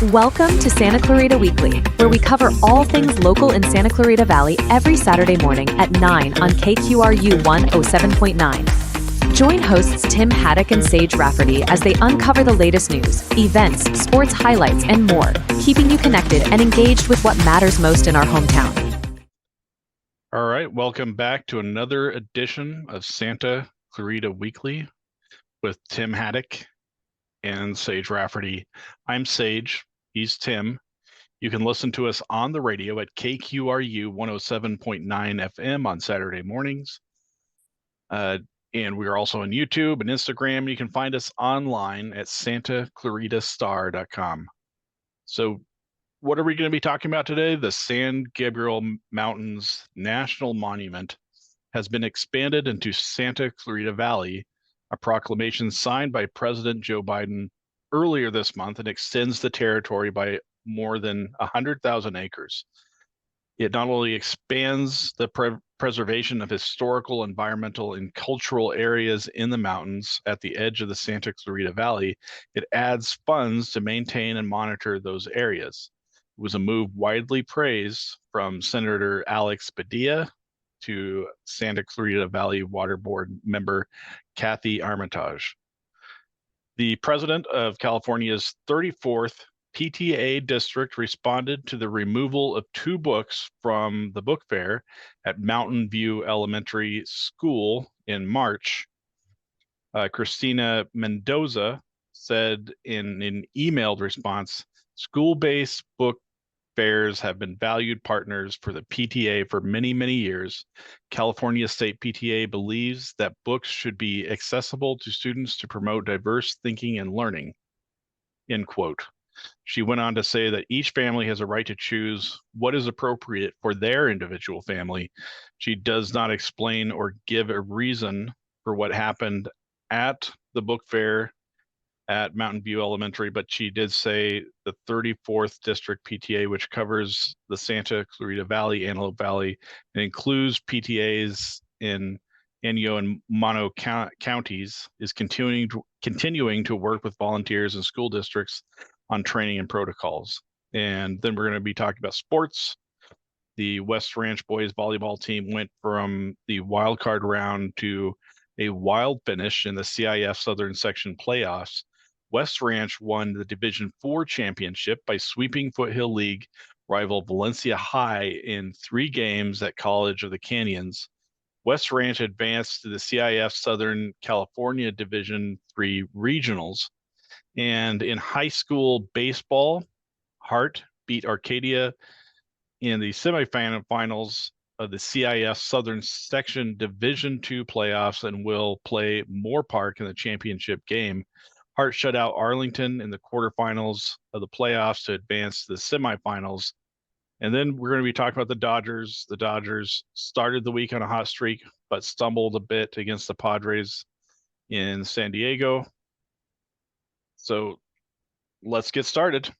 Welcome to Santa Clarita Weekly, where we cover all things local in Santa Clarita Valley every Saturday morning at 9 on KQRU 107.9. Join hosts Tim Haddock and Sage Rafferty as they uncover the latest news, events, sports highlights, and more, keeping you connected and engaged with what matters most in our hometown. All right, welcome back to another edition of Santa Clarita Weekly with Tim Haddock and Sage Rafferty. I'm Sage, he's Tim. You can listen to us on the radio at KQRU 107.9 FM on Saturday mornings. And we are also on YouTube and Instagram. You can find us online at santaclaritastar.com. So what are we going to be talking about today? The San Gabriel Mountains National Monument has been expanded into Santa Clarita Valley, a proclamation signed by President Joe Biden earlier this month, and extends the territory by more than 100,000 acres. It not only expands the preservation of historical, environmental, and cultural areas in the mountains at the edge of the Santa Clarita Valley, it adds funds to maintain and monitor those areas. It was a move widely praised from Senator Alex Padilla to Santa Clarita Valley Water Board member Kathy Armitage. The president of California's 34th PTA district responded to the removal of 2 books from the book fair at Mountain View Elementary School in March. Christina Mendoza said in an emailed response, school-based book fairs have been valued partners for the PTA for many, many years. California State PTA believes that books should be accessible to students to promote diverse thinking and learning, end quote. She went on to say that each family has a right to choose what is appropriate for their individual family. She does not explain or give a reason for what happened at the book fair at Mountain View Elementary, but she did say the 34th District PTA, which covers the Santa Clarita Valley, Antelope Valley, and includes PTAs in Inyo and Mono counties, is continuing to work with volunteers and school districts on training and protocols. And then we're going to be talking about sports. The West Ranch boys volleyball team went from the wild card round to a wild finish in the CIF Southern Section playoffs. West Ranch won the Division IV championship by sweeping Foothill League rival Valencia High in 3 games at College of the Canyons. West Ranch advanced to the CIF Southern California Division III regionals. And in high school baseball, Hart beat Arcadia in the semifinals of the CIF Southern Section Division II playoffs and will play Moore Park in the championship game. Hart shut out Arlington in the quarterfinals of the playoffs to advance to the semifinals. And then we're going to be talking about the Dodgers. The Dodgers started the week on a hot streak, but stumbled a bit against the Padres in San Diego. So let's get started.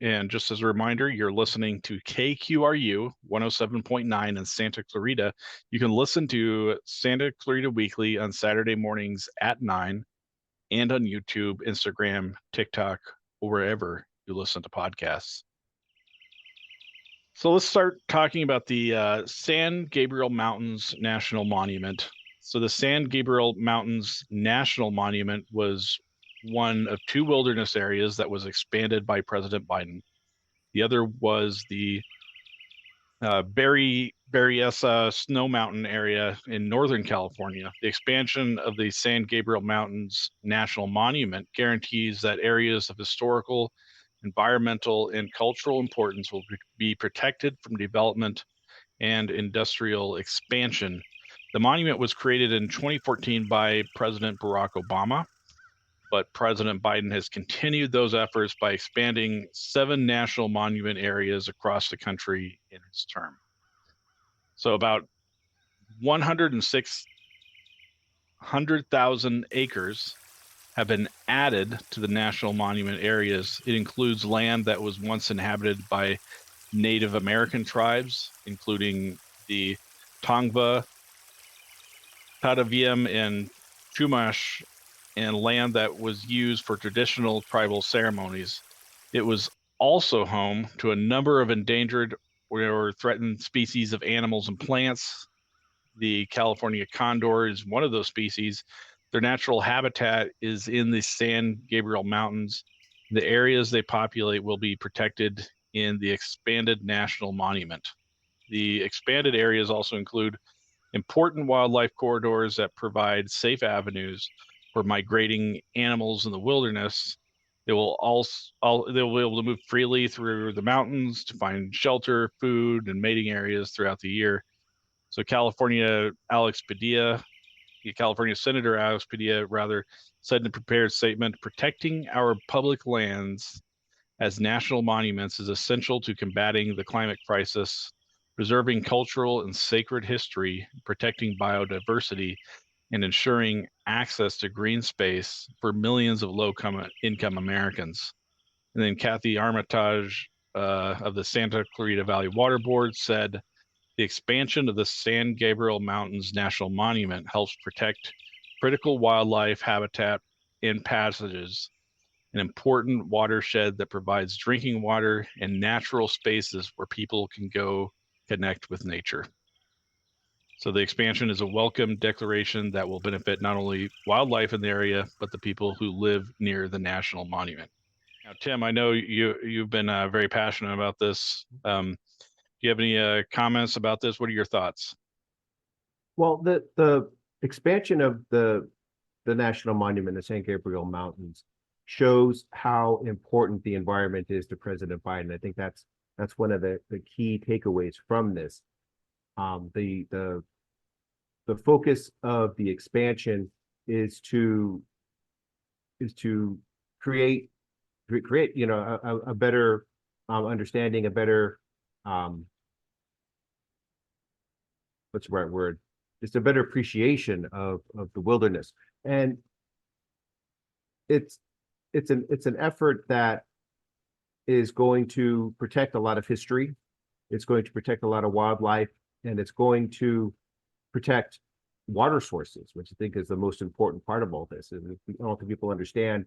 And just as a reminder, you're listening to KQRU 107.9 in Santa Clarita. You can listen to Santa Clarita Weekly on Saturday mornings at 9 and on YouTube, Instagram, TikTok, or wherever you listen to podcasts. So let's start talking about the San Gabriel Mountains National Monument. So the San Gabriel Mountains National Monument was one of 2 wilderness areas that was expanded by President Biden. The other was the Berryessa Snow Mountain area in Northern California. The expansion of the San Gabriel Mountains National Monument guarantees that areas of historical, environmental, and cultural importance will be protected from development and industrial expansion. The monument was created in 2014 by President Barack Obama, but President Biden has continued those efforts by expanding 7 national monument areas across the country in his term. So about 106,000 acres have been added to the national monument areas. It includes land that was once inhabited by Native American tribes, including the Tongva, Tataviam, and Chumash, and land that was used for traditional tribal ceremonies. It was also home to a number of endangered or threatened species of animals and plants. The California condor is one of those species. Their natural habitat is in the San Gabriel Mountains. The areas they populate will be protected in the expanded national monument. The expanded areas also include important wildlife corridors that provide safe avenues for migrating animals in the wilderness. They will they'll be able to move freely through the mountains to find shelter, food, and mating areas throughout the year. So California Senator Alex Padilla rather said in a prepared statement, protecting our public lands as national monuments is essential to combating the climate crisis, preserving cultural and sacred history, protecting biodiversity, and ensuring access to green space for millions of low-income Americans. And then Kathy Armitage of the Santa Clarita Valley Water Board said, the expansion of the San Gabriel Mountains National Monument helps protect critical wildlife habitat and passages, an important watershed that provides drinking water and natural spaces where people can go connect with nature. So the expansion is a welcome declaration that will benefit not only wildlife in the area, but the people who live near the national monument. Now, Tim, I know you've been very passionate about this. Do you have any comments about this? What are your thoughts? Well, the expansion of the national monument, the San Gabriel Mountains, shows how important the environment is to President Biden. I think that's one of the key takeaways from this. The focus of the expansion is to create a better understanding, a better what's the right word? Just a better appreciation of the wilderness. And it's an effort that is going to protect a lot of history. It's going to protect a lot of wildlife, and it's going to protect water sources, which I think is the most important part of all this. And I don't think people understand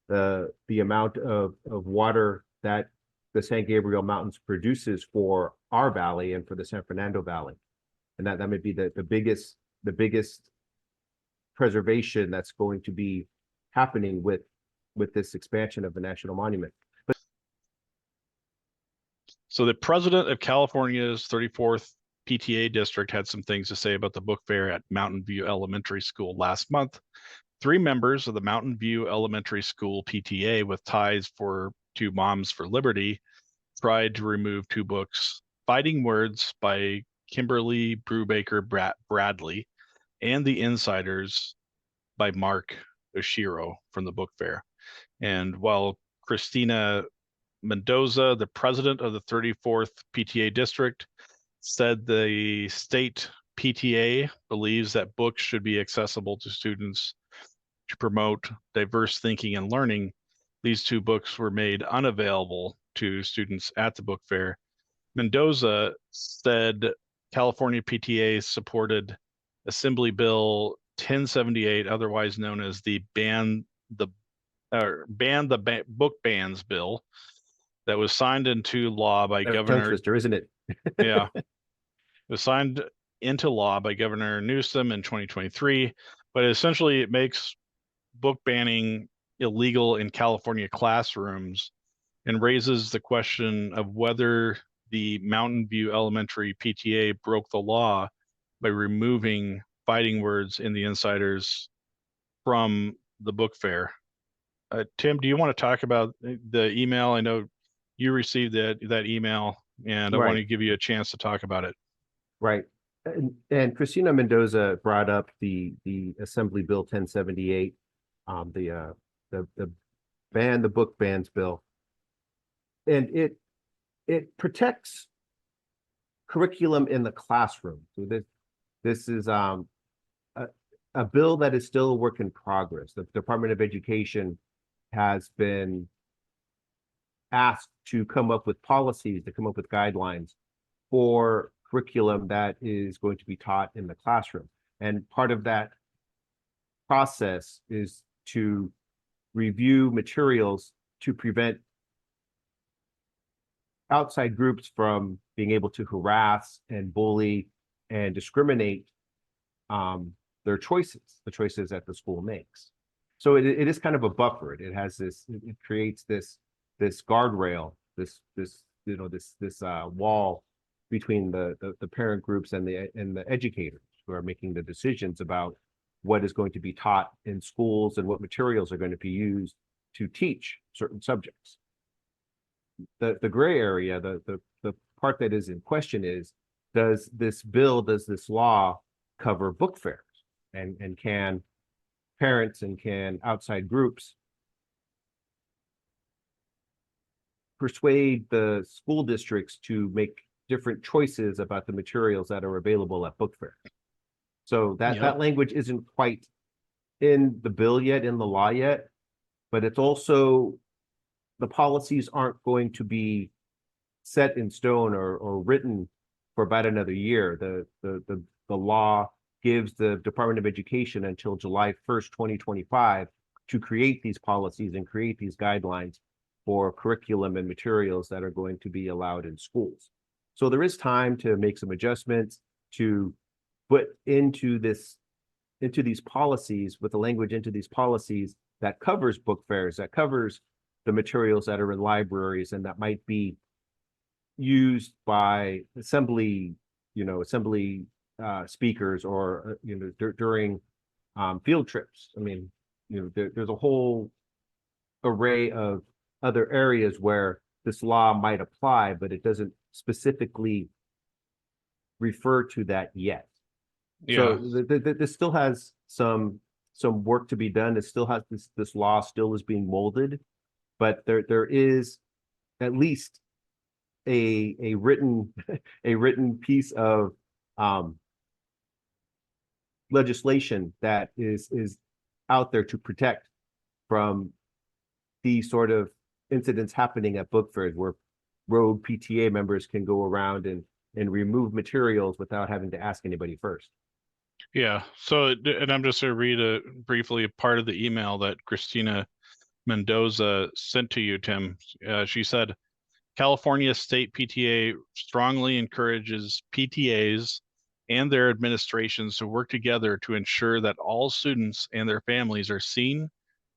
the amount of water that the San Gabriel Mountains produces for our valley and for the San Fernando Valley. And that may be the biggest preservation that's going to be happening with this expansion of the national monument. So the president of California's 34th PTA district had some things to say about the book fair at Mountain View Elementary School last month. 3 members of the Mountain View Elementary School PTA with ties to Moms for Liberty tried to remove 2 books, Fighting Words by Kimberly Brubaker Bradley and The Insiders by Mark Oshiro from the book fair. And while Christina Mendoza, the president of the 34th PTA district, said the state PTA believes that books should be accessible to students to promote diverse thinking and learning, these 2 books were made unavailable to students at the book fair. Mendoza said California PTA supported Assembly Bill 1078, otherwise known as the book bans bill, that was signed into law by Governor. Tongue twister, isn't it? Yeah, it was signed into law by Governor Newsom in 2023, but essentially it makes book banning illegal in California classrooms and raises the question of whether the Mountain View Elementary PTA broke the law by removing Fighting Words in The Insiders from the book fair. Tim, do you want to talk about the email? I know you received that email, and I want to give you a chance to talk about it. Right. And Christina Mendoza brought up the Assembly Bill 1078, the book bans bill, and it protects curriculum in the classroom. So this is a bill that is still a work in progress. The Department of Education has been asked to come up with policies, to come up with guidelines for curriculum that is going to be taught in the classroom. And part of that process is to review materials to prevent outside groups from being able to harass and bully and discriminate their choices, the choices that the school makes. So it is kind of a buffer. It has this, it creates this guardrail, this wall between the parent groups and the educators who are making the decisions about what is going to be taught in schools and what materials are going to be used to teach certain subjects. The gray area, the part that is in question is, does this law cover book fairs? And can parents and can outside groups persuade the school districts to make different choices about the materials that are available at book fair? So that language isn't quite in the bill yet, in the law yet, but it's also, the policies aren't going to be set in stone or written for about another year. The law gives the Department of Education until July 1st, 2025 to create these policies and create these guidelines for curriculum and materials that are going to be allowed in schools. So there is time to make some adjustments, to put into these policies, with the language into these policies that covers book fairs, that covers the materials that are in libraries and that might be used by assembly speakers or during field trips. I mean, there's a whole array of other areas where this law might apply, but it doesn't specifically refer to that yet. So this still has some work to be done. It still has this law still is being molded, but there is at least a written piece of legislation that is out there to protect from these sort of incidents happening at book fairs, where rogue PTA members can go around and remove materials without having to ask anybody first. Yeah. So, and I'm just going to read briefly a part of the email that Christina Mendoza sent to you, Tim. She said, California State PTA strongly encourages PTAs and their administrations to work together to ensure that all students and their families are seen,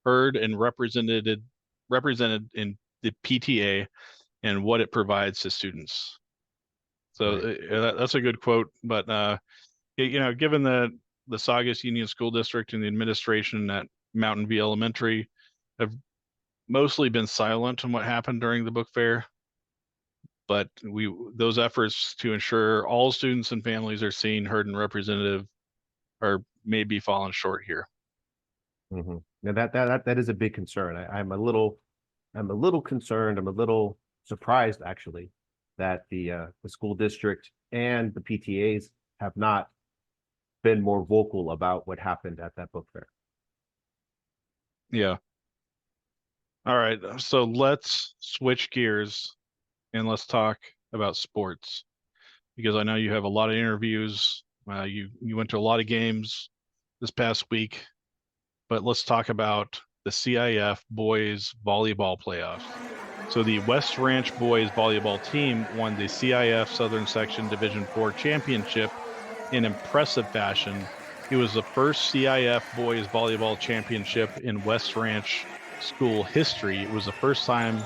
heard, and represented in the PTA and what it provides to students. So right. That's a good quote, but given the Saugus Union School District and the administration at Mountain View Elementary have mostly been silent on what happened during the book fair, but those efforts to ensure all students and families are seen, heard, and representative are maybe falling short here. Mm-hmm. Now that is a big concern. I'm a little concerned. I'm a little surprised, actually, that the school district and the PTAs have not been more vocal about what happened at that book fair. Yeah. All right. So let's switch gears and let's talk about sports, because I know you have a lot of interviews. You went to a lot of games this past week, but let's talk about the CIF boys volleyball playoffs. So the West Ranch boys volleyball team won the CIF Southern Section Division IV championship in impressive fashion. It was the first CIF boys volleyball championship in West Ranch school history. It was the first time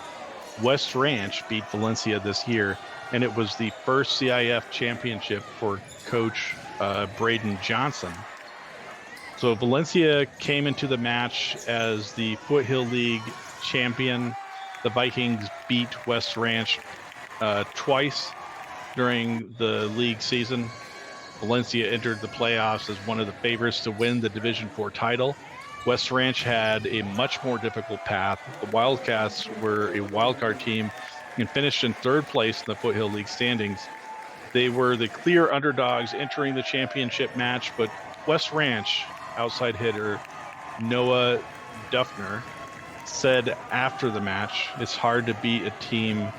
West Ranch beat Valencia this year, and it was the first CIF championship for Coach Braden Johnson. So Valencia came into the match as the Foothill League champion. The Vikings beat West Ranch twice during the league season. Valencia entered the playoffs as one of the favorites to win the Division IV title. West Ranch had a much more difficult path. The Wildcats were a wildcard team and finished in third place in the Foothill League standings. They were the clear underdogs entering the championship match, but West Ranch outside hitter Noah Duffner said after the match, it's hard to beat a team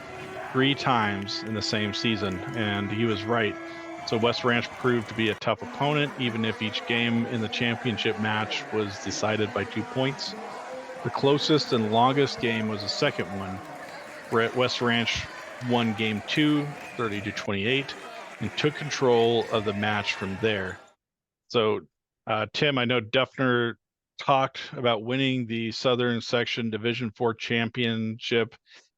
3 times in the same season, and he was right. So West Ranch proved to be a tough opponent, even if each game in the championship match was decided by 2 points. The closest and longest game was the second one, where West Ranch won game 2, 30-28, and took control of the match from there. So, Tim, I know Duffner talked about winning the Southern Section Division 4 championship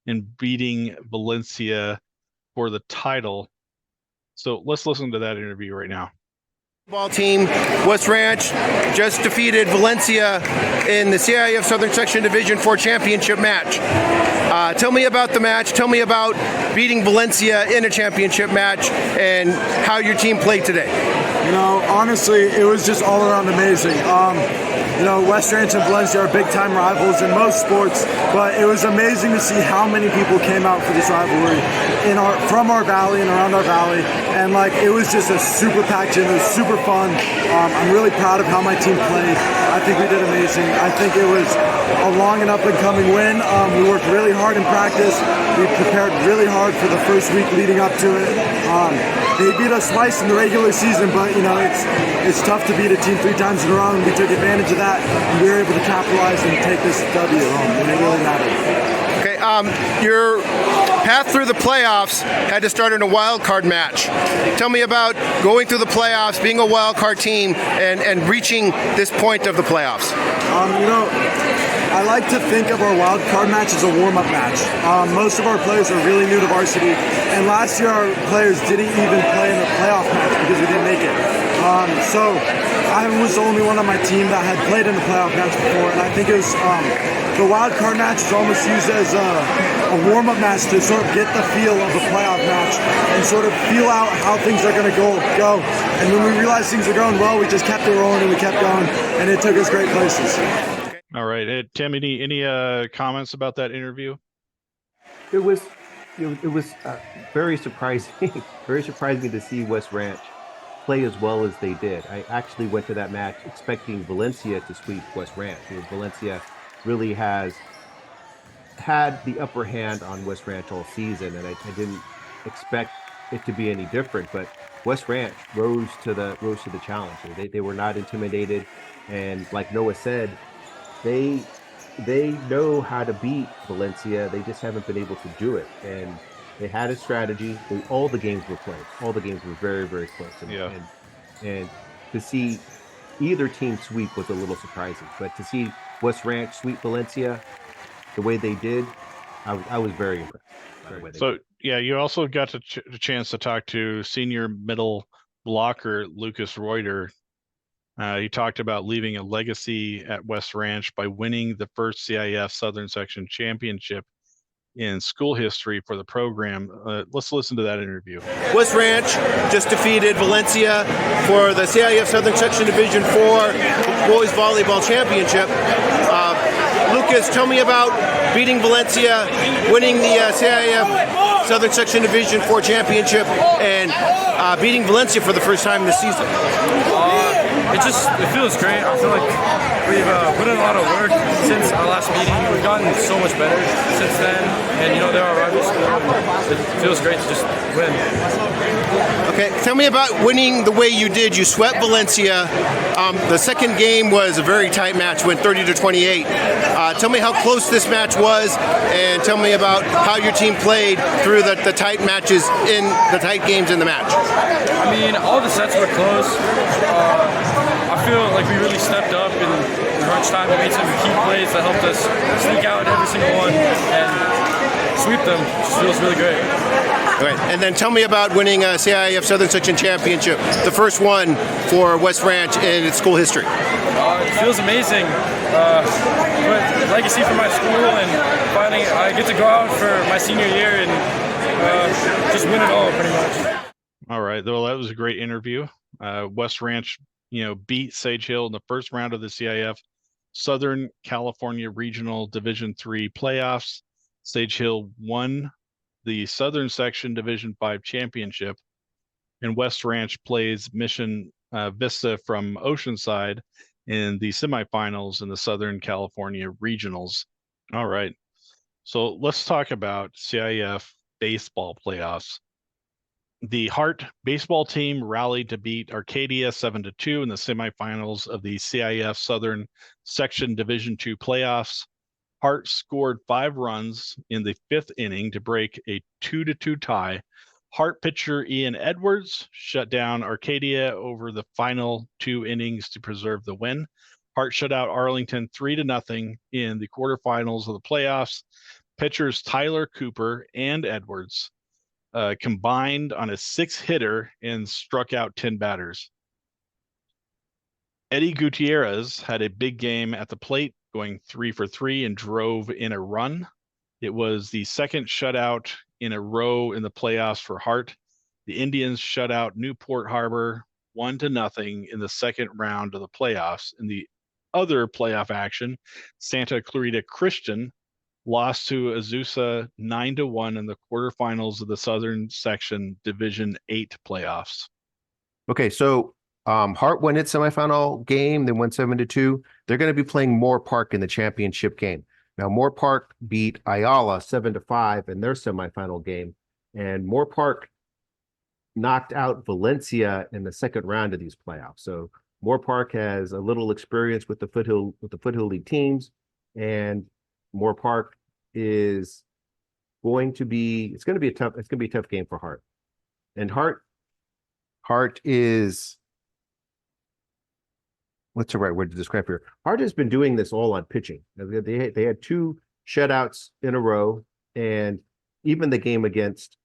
and beating Valencia for the title. So let's listen to that interview right now. Ball team, West Ranch, just defeated Valencia in the CIF Southern Section Division 4 championship match. Tell me about the match. Tell me about beating Valencia in a championship match and how your team played today. You know, honestly, it was just all around amazing. You know, West Ranch and Valencia are big-time rivals in most sports, but it was amazing to see how many people came out for this rivalry from our valley and around our valley, and like it was just a super packed gym. It was super fun. I'm really proud of how my team played. I think we did amazing. I think it was a long and up-and-coming win. We worked really hard in practice. We prepared really hard for the first week leading up to it. They beat us twice in the regular season, but you know it's tough to beat a team 3 times in a row, and we took advantage of that, and we were able to capitalize and take this W home, and it really mattered. Okay, your path through the playoffs had to start in a wild card match. Tell me about going through the playoffs, being a wild card team, and reaching this point of the playoffs. You know, I like to think of our wild card match as a warm-up match. Most of our players are really new to varsity, and last year our players didn't even play in the playoff match because we didn't make it. So I was the only one on my team that had played in the playoff match before, and I think it was the wild card match is almost used as a warm-up match to sort of get the feel of a playoff match and sort of feel out how things are going to go. And when we realized things were going well, we just kept it rolling and we kept going, and it took us great places. All right, Tim, any comments about that interview? It was very surprising, very surprising to see West Ranch play as well as they did. I actually went to that match expecting Valencia to sweep West Ranch. Valencia really has had the upper hand on West Ranch all season, and I didn't expect it to be any different. But West Ranch rose to the challenge. They were not intimidated, and like Noah said, they know how to beat Valencia. They just haven't been able to do it, and they had a strategy. All the games were close. All the games were very, very close. And to see either team sweep was a little surprising. But to see West Ranch sweep Valencia the way they did, I was very impressed. So, yeah, you also got a chance to talk to senior middle blocker Lucas Reuter. He talked about leaving a legacy at West Ranch by winning the first CIF Southern Section championship in school history for the program. Let's listen to that interview. West Ranch just defeated Valencia for the CIF Southern Section Division 4 Boys Volleyball Championship. Lucas, tell me about beating Valencia, winning the CIF Southern Section Division 4 Championship, and beating Valencia for the first time this season. It feels great. I feel like we've put in a lot of work since our last meeting. We've gotten so much better since then, and you know they're our rivals. It feels great to just win. Okay, tell me about winning the way you did. You swept Valencia. The second game was a very tight match, went 30-28. Tell me how close this match was, and tell me about how your team played through the tight matches in the tight games in the match. I mean, all the sets were close. I feel like we really stepped up in crunch time. We made some key plays that helped us sneak out every single one and sweep them. It just feels really great. All right, and then tell me about winning a CIF Southern Section Championship, the first one for West Ranch in its school history. It feels amazing. But legacy for my school, and finally I get to go out for my senior year and just win it all pretty much. All right, well, that was a great interview. West Ranch, beat Sage Hill in the first round of the CIF Southern California Regional Division 3 playoffs. Sage Hill won the Southern Section Division 5 championship, and West Ranch plays Mission Vista from Oceanside in the semifinals in the Southern California Regionals. All right, so let's talk about CIF baseball playoffs. The Hart baseball team rallied to beat Arcadia 7-2 in the semifinals of the CIF Southern Section Division 2 playoffs. Hart scored 5 runs in the 5th inning to break a 2-2 tie. Hart pitcher Ian Edwards shut down Arcadia over the final 2 innings to preserve the win. Hart shut out Arlington 3-0 in the quarterfinals of the playoffs. Pitchers Tyler Cooper and Edwards combined on a 6-hitter and struck out 10 batters. Eddie Gutierrez had a big game at the plate, going 3 for 3 and drove in a run. It was the second shutout in a row in the playoffs for Hart. The Indians shut out Newport Harbor 1-0 in the second round of the playoffs. In the other playoff action, Santa Clarita Christian lost to Azusa 9-1 in the quarterfinals of the Southern Section Division 8 playoffs. Okay, so Hart won its semifinal game. They won 7-2. They're going to be playing Moore Park in the championship game. Now, Moore Park beat Ayala 7-5 in their semifinal game, and Moore Park knocked out Valencia in the second round of these playoffs. So Moore Park has a little experience with the Foothill League teams, and Moore Park is going to be a tough game for Hart. And Hart is, what's the right word to describe here? Hart has been doing this all on pitching. They had 2 shutouts in a row, and even the game against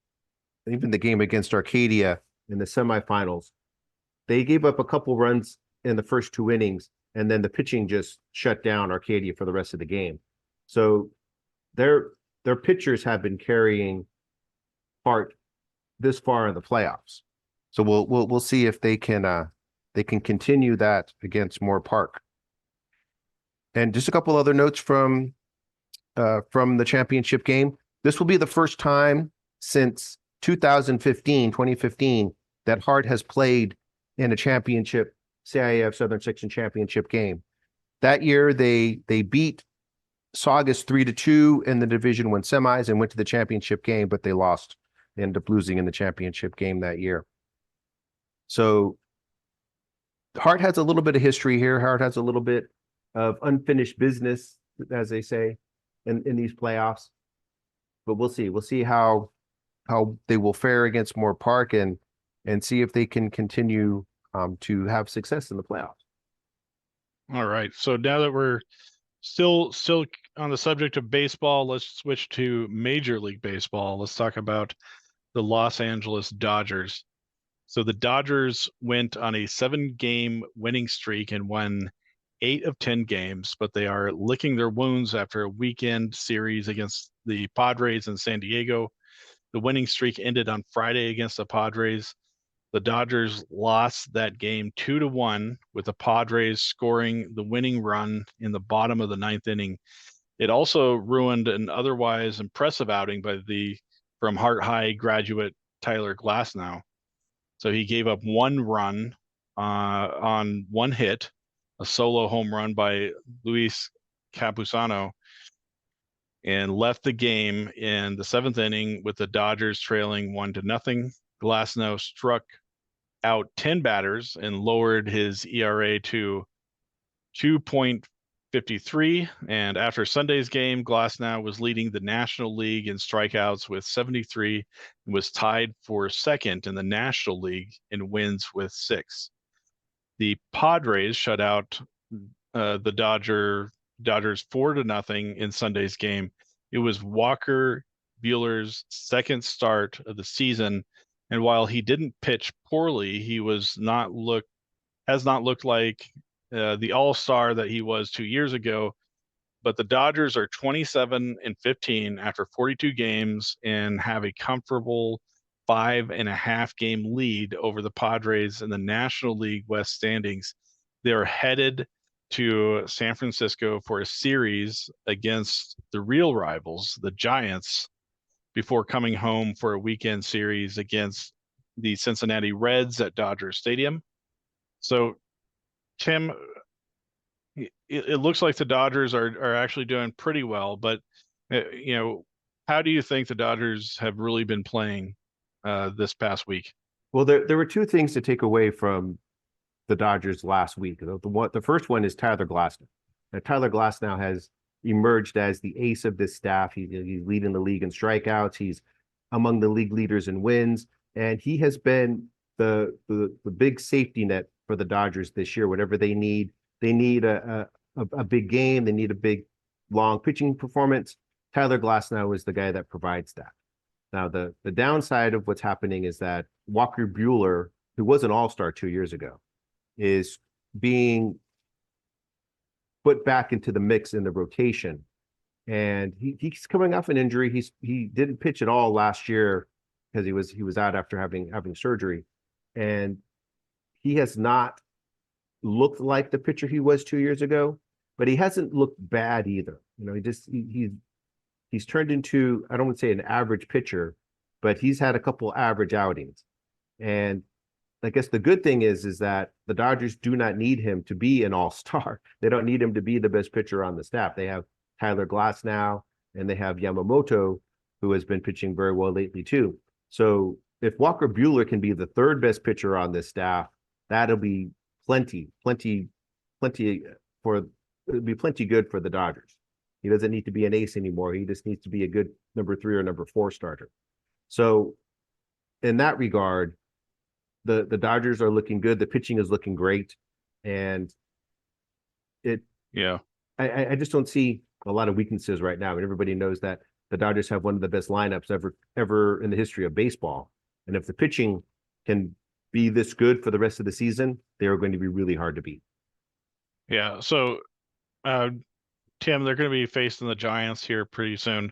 Arcadia in the semifinals, they gave up a couple runs in the first 2 innings, and then the pitching just shut down Arcadia for the rest of the game. So their pitchers have been carrying Hart this far in the playoffs. So we'll see if they can continue that against Moore Park. And just a couple other notes from the championship game. This will be the first time since 2015, that Hart has played in a championship, CIF Southern Section championship game. That year, they beat Saugus 3-2 in the Division 1 semis and went to the championship game, but they lost. They ended up losing in the championship game that year. So Hart has a little bit of history here. Hart has a little bit of unfinished business, as they say, in these playoffs. But we'll see. We'll see how they will fare against Moore Park and see if they can continue to have success in the playoffs. All right. So now that we're still on the subject of baseball, let's switch to Major League Baseball. Let's talk about the Los Angeles Dodgers. So the Dodgers went on a 7-game winning streak and won 8 of 10 games, but they are licking their wounds after a weekend series against the Padres in San Diego. The winning streak ended on Friday against the Padres. The Dodgers lost that game 2-1, with the Padres scoring the winning run in the bottom of the 9th inning. It also ruined an otherwise impressive outing from Hart High graduate Tyler Glasnow. So he gave up 1 run on 1 hit, a solo home run by Luis Capusano, and left the game in the 7th inning with the Dodgers trailing 1-0. Glasnow struck out 10 batters and lowered his ERA to 2.53. And after Sunday's game, Glasnow was leading the National League in strikeouts with 73 and was tied for second in the National League in wins with 6. The Padres shut out the Dodgers 4-0 in Sunday's game. It was Walker Buehler's second start of the season, and while he didn't pitch poorly, he has not looked like the all-star that he was 2 years ago. But the Dodgers are 27-15 after 42 games and have a comfortable 5.5 game lead over the Padres in the National League West standings. They are headed to San Francisco for a series against the real rivals, the Giants, before coming home for a weekend series against the Cincinnati Reds at Dodger Stadium. So, Tim, it looks like the Dodgers are actually doing pretty well, but how do you think the Dodgers have really been playing this past week? Well, there were 2 things to take away from the Dodgers last week. The first one is Tyler Glasnow. Now, Tyler Glasnow has emerged as the ace of this staff. He's leading the league in strikeouts. He's among the league leaders in wins, and he has been the big safety net for the Dodgers this year. Whatever they need a big game. They need a big, long pitching performance. Tyler Glasnow is the guy that provides that. Now, the downside of what's happening is that Walker Buehler, who was an all-star 2 years ago, is being put back into the mix in the rotation. And he's coming off an injury. He didn't pitch at all last year because he was out after having surgery. And he has not looked like the pitcher he was 2 years ago, but he hasn't looked bad either. You know, he's turned into, I don't want to say an average pitcher, but he's had a couple average outings. And I guess the good thing is that the Dodgers do not need him to be an all-star. They don't need him to be the best pitcher on the staff. They have Tyler Glasnow, and they have Yamamoto, who has been pitching very well lately too. So if Walker Buehler can be the third best pitcher on this staff, that'll be plenty good for the Dodgers. He doesn't need to be an ace anymore. He just needs to be a good number 3 or number 4 starter. So in that regard, the Dodgers are looking good. The pitching is looking great. And I just don't see a lot of weaknesses right now. And everybody knows that the Dodgers have one of the best lineups ever in the history of baseball. And if the pitching can be this good for the rest of the season, they are going to be really hard to beat. Yeah. So, Tim, they're going to be facing the Giants here pretty soon.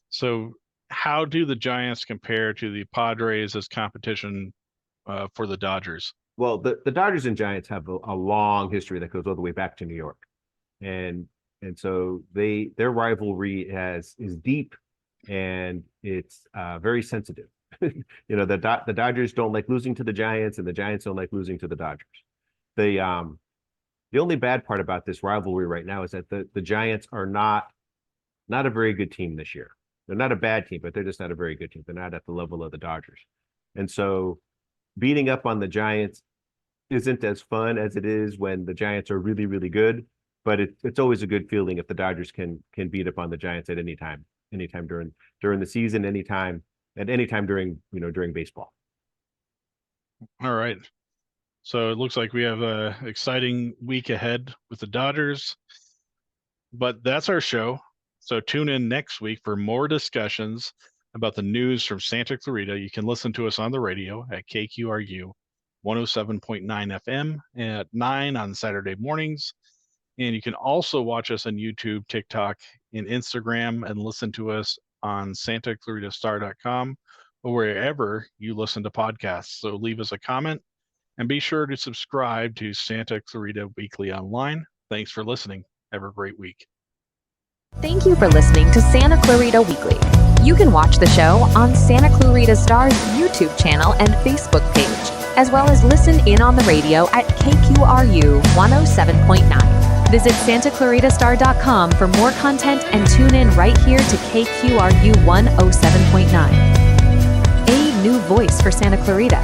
So how do the Giants compare to the Padres as competition for the Dodgers? Well, the Dodgers and Giants have a long history that goes all the way back to New York. And so their rivalry is deep, and it's very sensitive. You know, the Dodgers don't like losing to the Giants, and the Giants don't like losing to the Dodgers. The only bad part about this rivalry right now is that the Giants are not a very good team this year. They're not a bad team, but they're just not a very good team. They're not at the level of the Dodgers. And so beating up on the Giants isn't as fun as it is when the Giants are really, really good. But it's always a good feeling if the Dodgers can beat up on the Giants at any time during the season, anytime during baseball. All right. So it looks like we have an exciting week ahead with the Dodgers, but that's our show. So tune in next week for more discussions about the news from Santa Clarita. You can listen to us on the radio at KQRU 107.9 FM at 9 on Saturday mornings. And you can also watch us on YouTube, TikTok, and Instagram, and listen to us on SantaClaritaStar.com or wherever you listen to podcasts. So leave us a comment and be sure to subscribe to Santa Clarita Weekly Online. Thanks for listening. Have a great week. Thank you for listening to Santa Clarita Weekly. You can watch the show on Santa Clarita Star's YouTube channel and Facebook page, as well as listen in on the radio at KQRU 107.9. Visit SantaClaritaStar.com for more content and tune in right here to KQRU 107.9. A new voice for Santa Clarita.